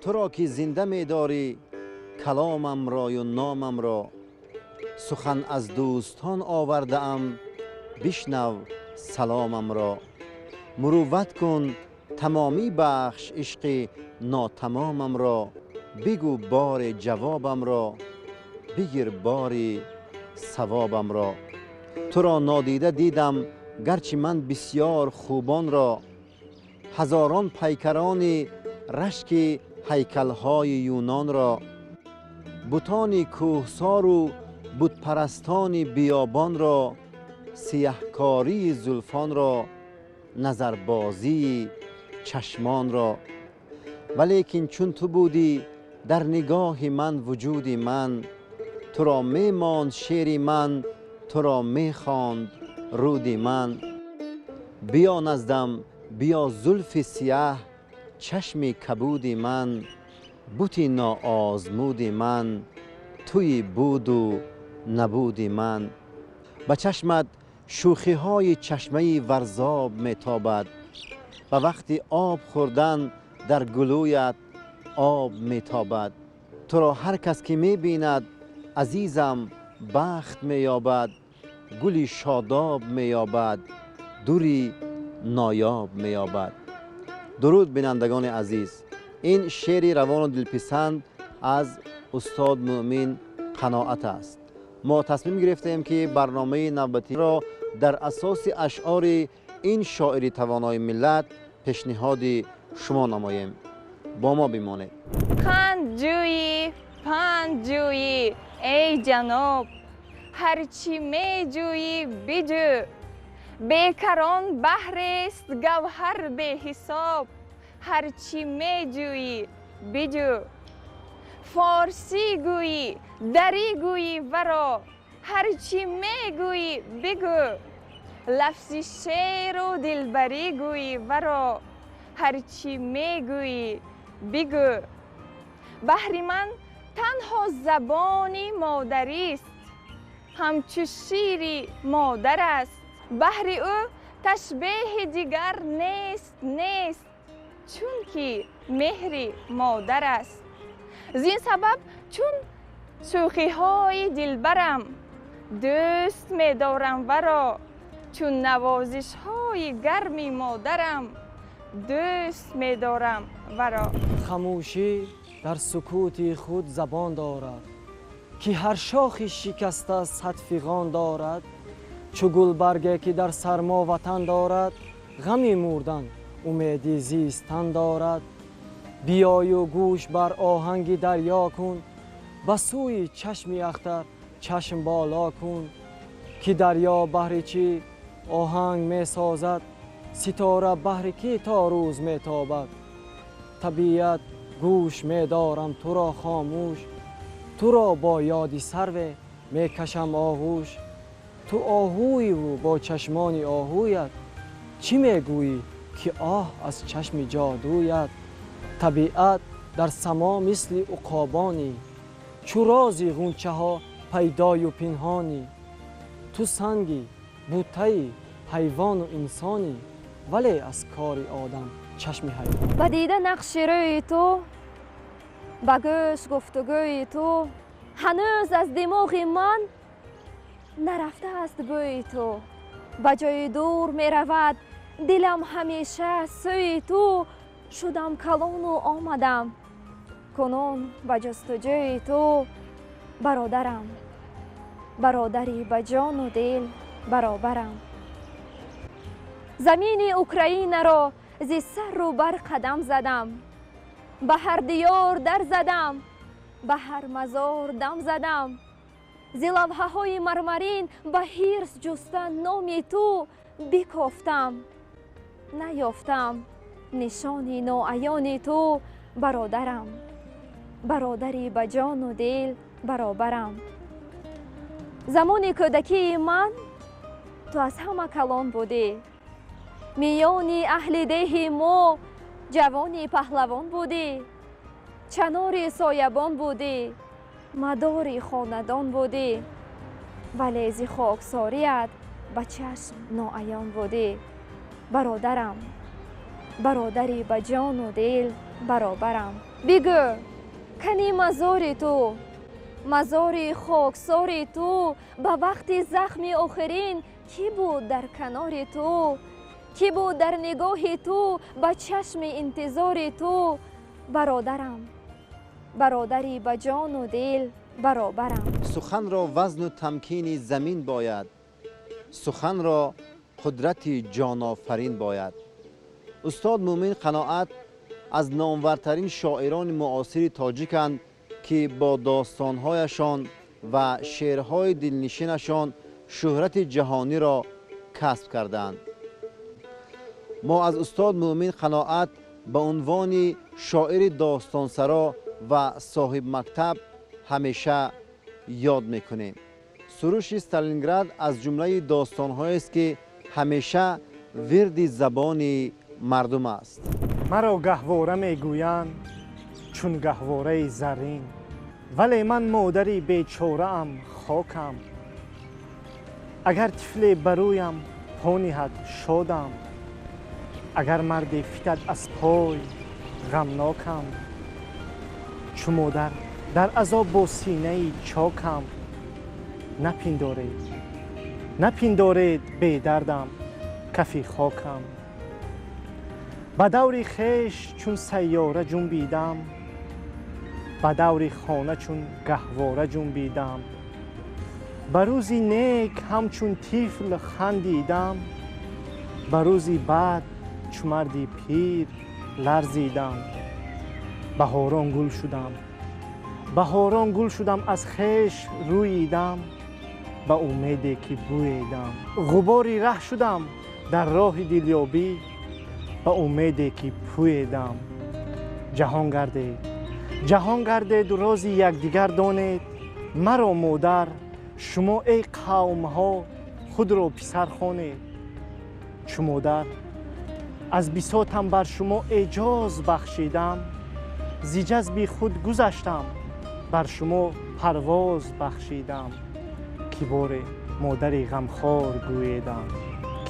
تو را که زنده می داری کلامم را و نامم را، سخن از دوستان آورده ام بشنو سلامم را. مروت کن تمامی بخش عشق ناتمامم را، بگو بار جوابم را، بگیر بار ثوابم را. تو را نادیده دیدم گرچه من بسیار خوبان را، هزاران پیکران رشک هیکل‌های یونان را، بتان کوهسار و بت پرستان بیابان را، سیهکاری زلفان را، نظربازی چشمان را. ولیکن چون تو بودی در نگاه من وجود من، تو را می ماند شعر من، تو را می خواند رود من. بیا نزدم بیا زلف سیاه چشم کبود من، بت ناآزمود من توی بود و نبود من. به چشمت شوخی های چشمه ورزاب می تابد، به وقت آب خوردن در گلویت آب می تابد. تو را هر کس که می بیند عزیزم بخت می یابد، گلی شاداب می یابد، دوری نایاب می یابد. درود بینندگان عزیز، این شعر روان و دلپسند از استاد مؤمن قناعت است. ما تصمیم گرفتیم که برنامه نوبتی را در اساس اشعار این شاعر توانای ملت پیشنهاد شما نماییم. با ما بمانید. قند جویی پند جویی ای جناب، هرچی می جویی بجو. بیکران بحر است گوهر بی حساب، هرچی می جویی بجو. فارسی گویی دری گویی ورا، هرچی می گویی بگو. لفظ شعر و دلبری گویی ورا، هرچی می گویی بگو. بحر من تنها زبانی مادری است، همچو شیر مادر است. بحر او تشبیه دیگر نیست چون که مهر مادر است. زین سبب چون شوخی های دلبرم دوست می دارم ورا، چون نوازش های گرمی مادرم دوست می دارم ورا. خاموشی در سکوت خود زبان دارد، که هر شاخی شکسته صد فغان دارد. چو گلبرگی که در سرما وطن دارد، غمی مردن امیدی زیستن دارد. بیای و گوش بر آهنگ دریا کن، به سوی چشم اختر چشم بالا کن. که دریا بهر چی آهنگ می سازد، ستاره بهر کی تا روز می تابد. طبیعت گوش می دارم تو را خاموش، تو را با یاد سرو می کشم آغوش. تو آهوی و با چشمان آهویت، چی می گویی که آه از چشم جادویت. طبیعت در سما مثل عقابانی، چو رازی غنچه ها پیدای و پنهانی. تو سنگی بوته حیوان و انسانی، ولی از کار آدم چشم حیوان. به دیده نقش روی تو، به گوش گفتگوی تو، هنوز از دماغ من نرفته است بوی تو. به جای دور می رود دلم همیشه سوی تو. شدم کلان و آمدم کنون به جستجوی تو. برادرم برادری به جان و دل برابرم. زمین اوکراین را ز سر و بر قدم زدم، به هر دیار در زدم، به هر مزار دم زدم. ز لوحه های مرمرین به حرص جستن نام تو بکافتم، نیافتم نشانی ناعیان تو. برادرم برادری به جان و دل برابرم. زمان کودکی من تو از همه کلان بودی، میان اهل ده ما جوانی پهلوان بودی. چنار سایبان بودی، مدار خاندان بودی، ولی ز خاکساریت به چشم ناعیان بودی. برادرم برادری به جان و دل برابرم. بگو کنی مزار تو، مزار خاکسار تو، به وقت زخم آخرین کی بود در کنار تو؟ کی بود در نگاه تو، به چشم انتظار تو؟ برادرم، برادری به جان و دل برابرم. سخن را وزن و تمکین زمین باید، سخن را قدرت جان آفرین باید. استاد مومن قناعت از نامورترین شاعران معاصر تاجیکند که با داستانهایشان و شعرهای دلنشینشان شهرت جهانی را کسب کردند. ما از استاد مومن قناعت به عنوان شاعر داستانسرا و صاحب مکتب همیشه یاد میکنیم. سروش استالینگراد از جمله داستانهایی است که همیشه ورد زبان مردم است. مرا گهواره میگویند چون گهواره زرین، ولی من مادری بیچاره ام خاکم. اگر طفل برویم پا نهد شادم، اگر مردی فتد از پای غمناکم. چو مادر در عذاب با سینه چاکم، نپندارید بی دردم کفی خاکم. به دور خویش چون سیاره جنبیدم، به دور خانه چون گهواره جنبیدم. به روزی نیک همچون طفل خندیدم، به روزی بعد چو مردی پیر لرزیدم. بهاران گل شدم از خویش روییدم، به امیدی که بوییدم. غباری ره شدم در راه دلیابی، به امیدی که پوییدم. جهان گردید و راز یکدیگر دانید. مرا مادر، شما ای قوم ها خود را پسر خوانید. چو مادر از بساطم بر شما اجاز بخشیدم، ز جذب خود گذشتم بر شما پرواز بخشیدم. کی بار مادری غمخوار گویدم،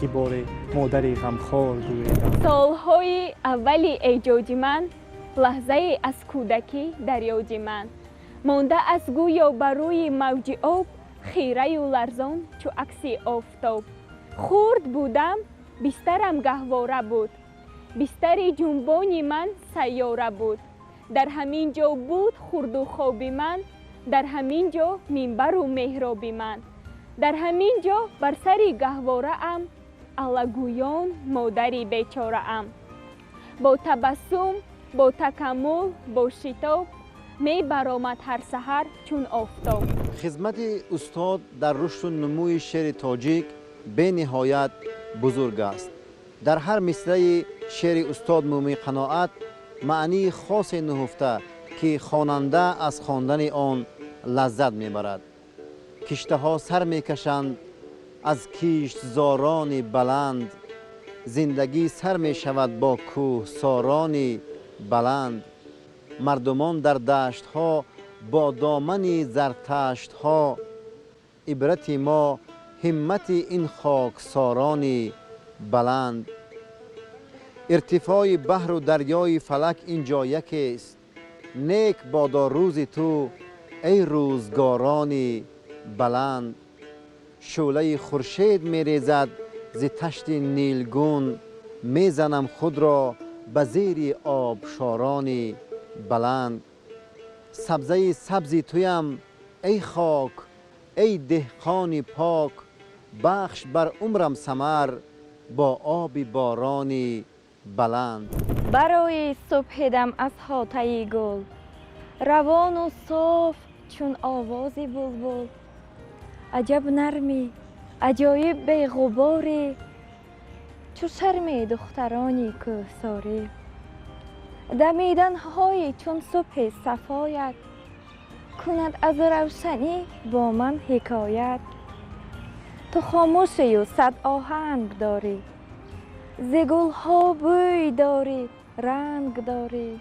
کی بار مادری غمخوار گویدم. سالهای اولی ایجاد من، لحظه از کودکی در یاد من. مانده از گویا بر روی موج آب، خیره و لرزان چو عکس آفتاب. خرد بودم بسترم گهواره بود، بستر جنبان من سیاره بود. در همین جا بود خورد و خواب من، در همین جا منبر و محراب من. در همین جا بر سر گهواره ام، الگویان مادری بیچاره ام. با تبسم، با تکمل، با شتاب، می برآمد هر سحر چون آفتاب. خدمت استاد در رشد و نموی شعر تاجیک به نهایت بزرگ است. در هر مصرع شعر استاد مومن قناعت معنی خاص نهفته که خواننده از خواندن آن لذت میبرد. کشته ها سر میکشند از کشتزاران بلند، زندگی سر می شود با کوهساران بلند. مردمان در دشت ها با دامن زرتشت ها، عبرت ما همت این خاکساران بلند. ارتفاع بحر و دریای فلک اینجا یکی است، نیک بادا روز تو ای روزگاران بلند. شعله خورشید می ریزد ز تشت نیلگون، می زنم خود را به زیر آبشاران بلند. سبزه سبزی تویم ای خاک ای دهقان پاک، بخش بر عمرم ثمر با آب باران بلند. برای صبح دم از حاطه گل، روان و صاف چون آواز بلبل. عجب نرمی، عجایب بی غباری، چو شرم دخترانی کوهساری. دمیدن های چون صبح صفایت، کند از روشنی با من حکایت. تو خاموشی و صد آهنگ داری، ز گل ها بوی داری رنگ داری.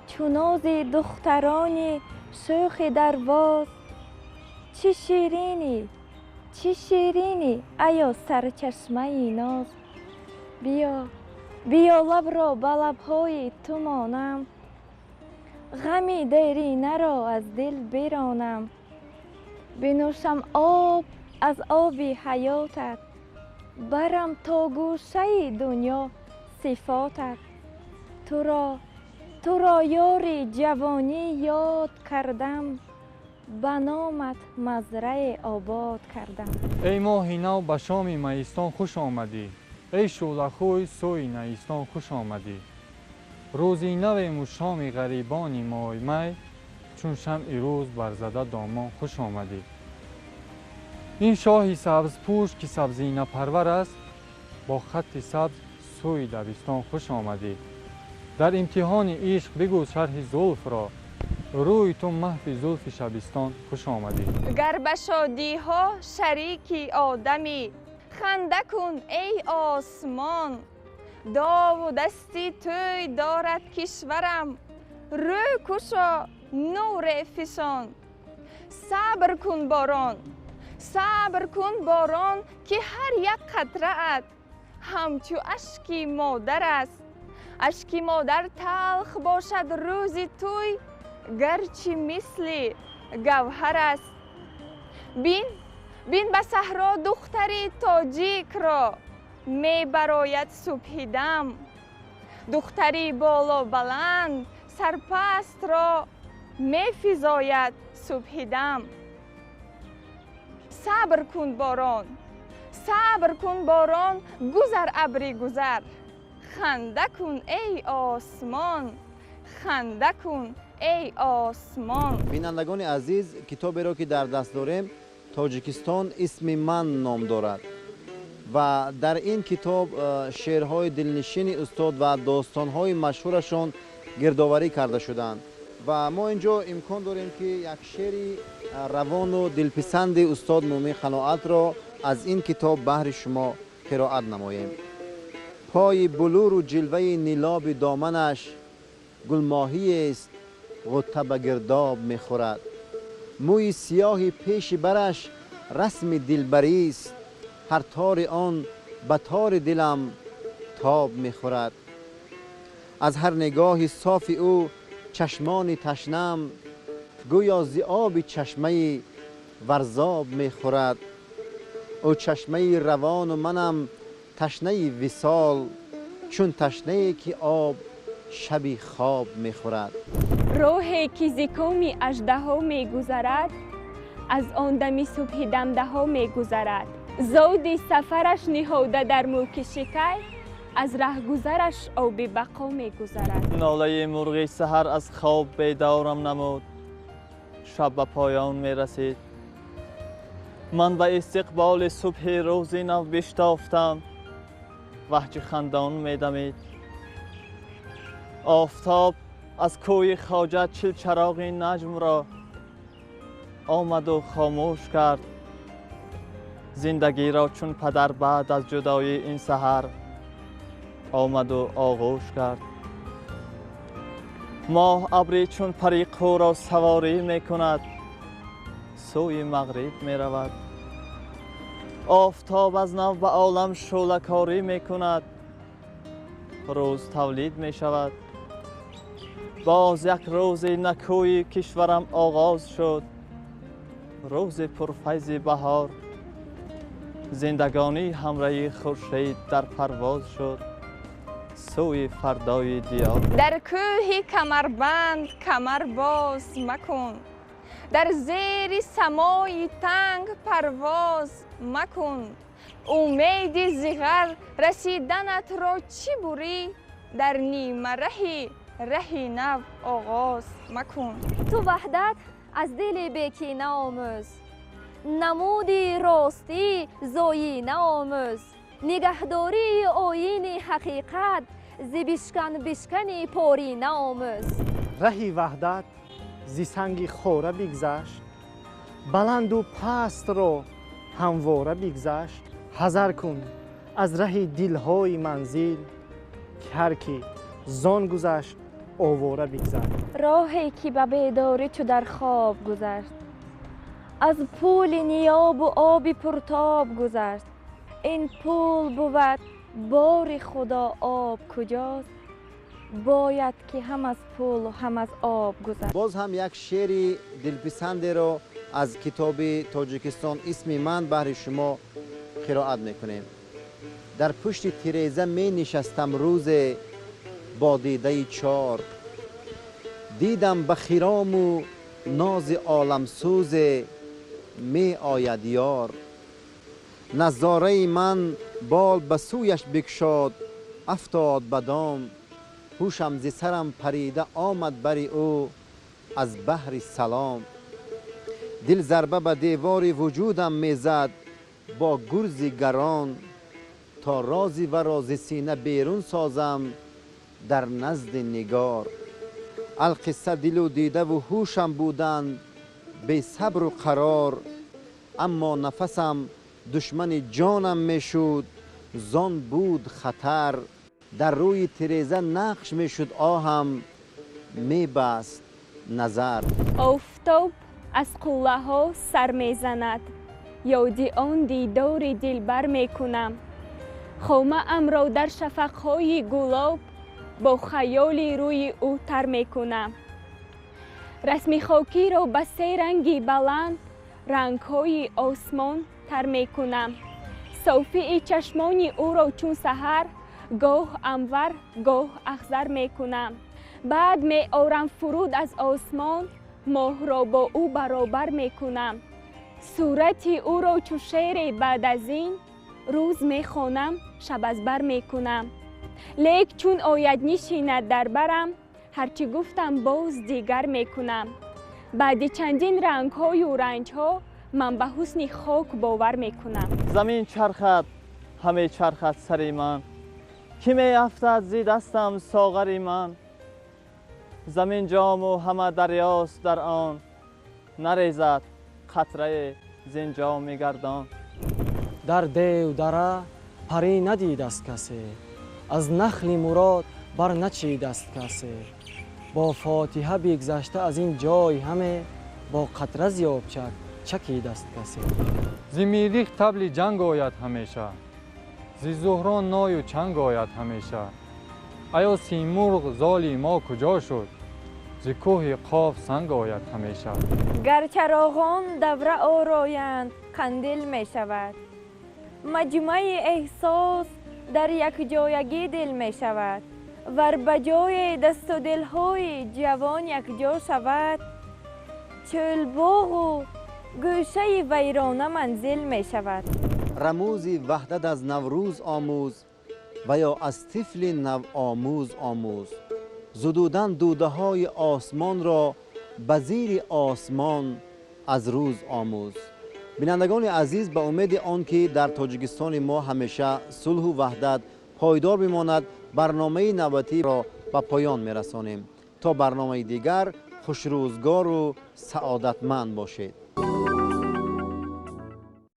چو ناز دخترانی شوخ درواز، چه شیرینی چه شیرینی ایا سرچشمه ناز. بیا بیا لب را به لبهای تو مانم، غمی دیرینه را از دل برانم. بنوشم آب از آب حیاتت، برم تا گوشه دنیا صفاتت. تو را یار جوانی یاد کردم، به نامت مزرعه آباد کردم. ای ماهی نو به شام میستان خوش آمدی، ای شعله خوی سوی نیستان خوش آمدی. روزی نویم و شام غریبانی مای می، چون شمع روز برزده دامان خوش آمدی. این شاهی سبز پوش که سبزینه پرور است، با خط سبز سوی دبستان خوش آمدی. در امتحان عشق بگو شرح زلف را، روی تو محو زلف شبستان خوش آمدی. گر به شادی ها شریکی آدمی، خنده کن ای آسمان. داو و دستی توی دارد کشورم، روی کشا نور فشان. صبر کن باران، صبر کن باران، که هر یک قطره ات همچو اشکی مادر است. اشکی مادر تلخ باشد روزی توی، گرچه مثل گوهر است. بین به صحرا دختری تاجیک را، می براید صبح دم. دختری بالا بلند سرپست را، می فزاید صبح دم. صبر کن باران، صبر کن باران، گذر ابری گذر. خنده کن ای آسمان، خنده کن ای آسمان. بینندگان عزیز، کتابی را که در دست داریم تاجیکستان اسم من نام دارد و در این کتاب شعرهای دلنشین استاد و داستانهای مشهورشان گردآوری کرده شدند و ما اینجا امکان داریم که یک شعری روان و دلپسند استاد مومن قناعت را از این کتاب بهر شما قرائت نماییم. پای بلور و جلوه نیلاب دامنش، گلماهی است غوطه به گرداب میخورد. موی سیاه پیش برش رسم دلبری است، هر تار آن به تار دلم تاب میخورد. از هر نگاه صاف او چشمان تشنم، گویا ز آب چشمه ورزاب میخورد. او چشمه روان و منم تشنه وصال، چون تشنه که آب شبی خواب میخورد. روحی که ز کوم اژدها میگذرد، از آن دمی صبح دمدها میگذرد. زود سفرش نهاده در ملک شکی، از رهگذرش آب بقا میگذرد. ناله مرغی سحر از خواب بیدارم نمود، شب به پایان میرسید. من به استقبال صبح روز نو بشتافتم، وحج خندان میدمید. آفتاب از کوی خواجه چل چراغ نجم را آمد و خاموش کرد. زندگی را چون پدر بعد از جدایی این سحر آمد و آغوش کرد. ماه ابری چون پریقو را سواری می کند، سوی مغرب می رود. آفتاب از نو به عالم شعله کاری می کند، روز تولید می شود. باز یک روز نکوی کشورم آغاز شد، روز پرفیض بهار. زندگانی همراه خورشید در پرواز شد، سوی فردای دیار. در کوه کمربند کمر باز مکن، در زیر سمای تنگ پرواز مکن. امید زیغر رسیدنت را چی بری، در نیمه رهی نو آغاز مکن. تو وحدت از دل بیکینه آموز، نمودی راستی زایینه آموز. نگهداری آیین حقیقت، ز بشکن پارینه آموز. رهی وحدت زی سنگی خوره بگذشت، بلند و پست را همواره بگذشت. حذر کن از ره دلهای منزل، که هر کی زان گذشت آواره بگذشت. راهی که به بیداری چو در خواب گذشت، از پول نیاب و آب پرتاب گذشت. این پول بود بار خدا آب کجاست؟ باید که هم از پل و هم از آب گذشت. باز هم یک شعر دلپسندی رو از کتاب تاجیکستان اسم من بهر شما قرائت میکنیم. در پشت تیریزه می نشستم روز با دیده چار، دیدم به خرام و ناز عالم سوز می آید یار. نظاره من بال به سویش بکشاد افتاد بدام، هوشم ز سرم پریده آمد بر او از بحر سلام. دل ضربه به دیوار وجودم میزد با گرز گران، تا رازی و راز سینه بیرون سازم در نزد نگار. القصه دل و دیده و هوشم بودند بی صبر و قرار، اما نفسم دشمن جانم میشد زان بود خطر. در روی تیریزه نقش میشد آهم میبست نظر. آفتاب از قله ها سر میزند، یادی آن دیدار دلبر میکنم. خامه ام را در شفق های گلاب با خیال روی او تر میکنم. رسم خاکی را به سه رنگی بلند رنگ های آسمان تر میکنم. صافی چشمان او را چون سحر گاه انور گاه اخضر میکنم. بعد می آرم فرود از آسمان، ماه را با او برابر میکنم. صورت او را چون شعر بعد از این روز میخوانم شب از بر میکنم. لیک چون آید نشیند در برم، هرچی گفتم باز دیگر میکنم. بعد چندین رنگ های و رنج ها من به حسن خاک باور میکنم. زمین چرخد همه چرخد سر من، کی می افتد زی دستم ساغر من. زمین جام و همه دریاست در آن، نریزد قطره زین جام گردان. در دیو دره پری ندید است کسی، از نخل مراد بر نچید است کسی. با فاتحه بگذشته از این جای همه، با قطره زیابچک چکید است کسی. زی میریخ طبل جنگ آید همیشه، زی زهران نای و چنگ آید همیشه. ایا سیمرغ زالی ما کجا شد، زی کوه قاف سنگ آید همیشه. گر چراغان دوره آرایند قندیل می شود، مجمع احساس در یک جایگی دل می شود. ور بجای دست و دل های جوان یک جا شود، چل باغ و گوشه ویرانه منزل می شود. رموزی وحدت از نوروز آموز و یا از طفل نو آموز آموز. زدودن دوده های آسمان را به زیر آسمان از روز آموز. بینندگان عزیز، به امید آنکه در تاجیکستان ما همیشه صلح و وحدت پایدار بماند، برنامه نوبتی را به پایان میرسانیم. تا برنامه دیگر خوش روزگار و سعادتمند باشید.